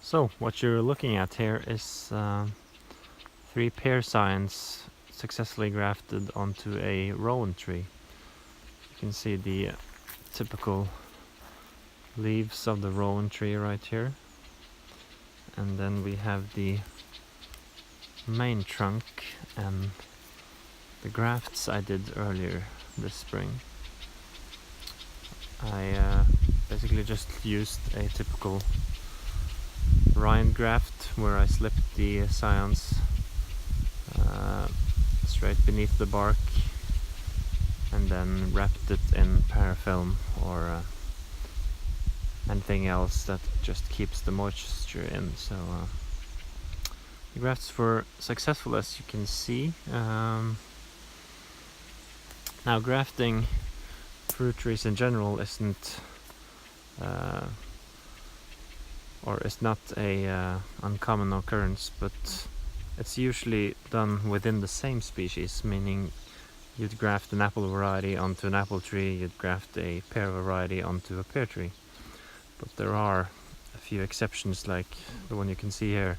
So what you're looking at here is 3 pear scions successfully grafted onto a Rowan tree. You can see the typical leaves of the Rowan tree right here, and then we have the main trunk and the grafts I did earlier this spring. I basically just used a typical rind graft where I slipped the scions straight beneath the bark and then wrapped it in parafilm or anything else that just keeps the moisture in. So the grafts were successful, as you can see. Now grafting fruit trees in general isn't or is not a uncommon occurrence, but it's usually done within the same species, meaning you'd graft an apple variety onto an apple tree, you'd graft a pear variety onto a pear tree. But there are a few exceptions, like the one you can see here,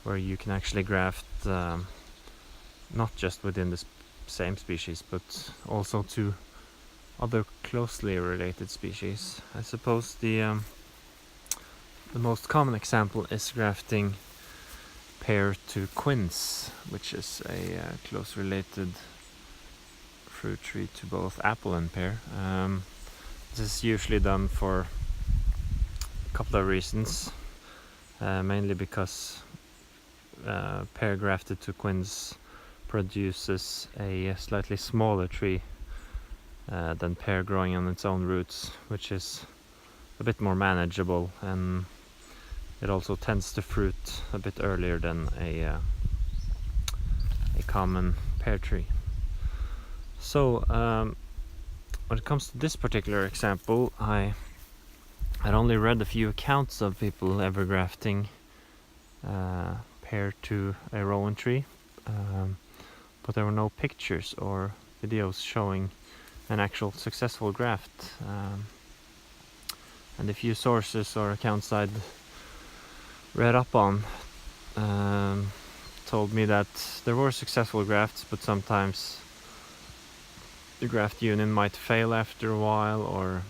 where you can actually graft not just within the same species, but also to other closely related species. I suppose the most common example is grafting pear to quince, which is a close related fruit tree to both apple and pear. This is usually done for a couple of reasons, mainly because pear grafted to quince produces a slightly smaller tree than pear growing on its own roots, which is a bit more manageable, and it also tends to fruit a bit earlier than a common pear tree. So when it comes to this particular example, I'd only read a few accounts of people ever grafting pear to a Rowan tree, but there were no pictures or videos showing an actual successful graft. And the few sources or accounts I'd read up on told me that there were successful grafts, but sometimes the graft union might fail after a while, or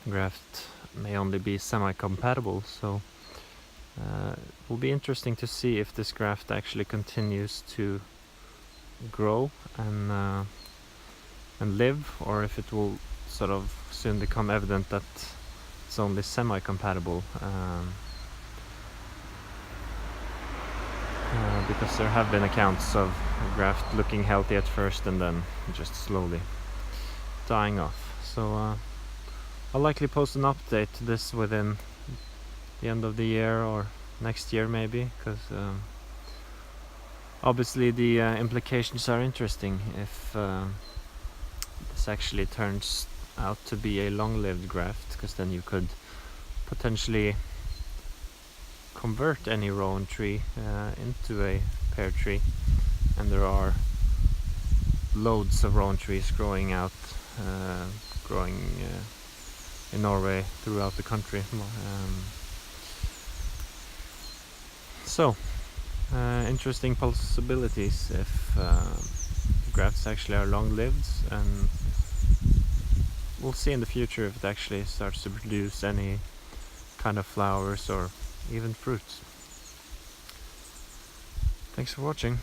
the graft may only be semi-compatible. So it will be interesting to see if this graft actually continues to grow and live, or if it will sort of soon become evident that it's only semi-compatible, because there have been accounts of a graft looking healthy at first and then just slowly dying off. So I'll likely post an update to this within the end of the year or next year maybe, because obviously the implications are interesting if this actually turns out to be a long-lived graft, because then you could potentially convert any Rowan tree into a pear tree, and there are loads of Rowan trees growing in Norway throughout the country. So interesting possibilities if grafts actually are long-lived, and we'll see in the future if it actually starts to produce any kind of flowers or even fruits. Thanks for watching.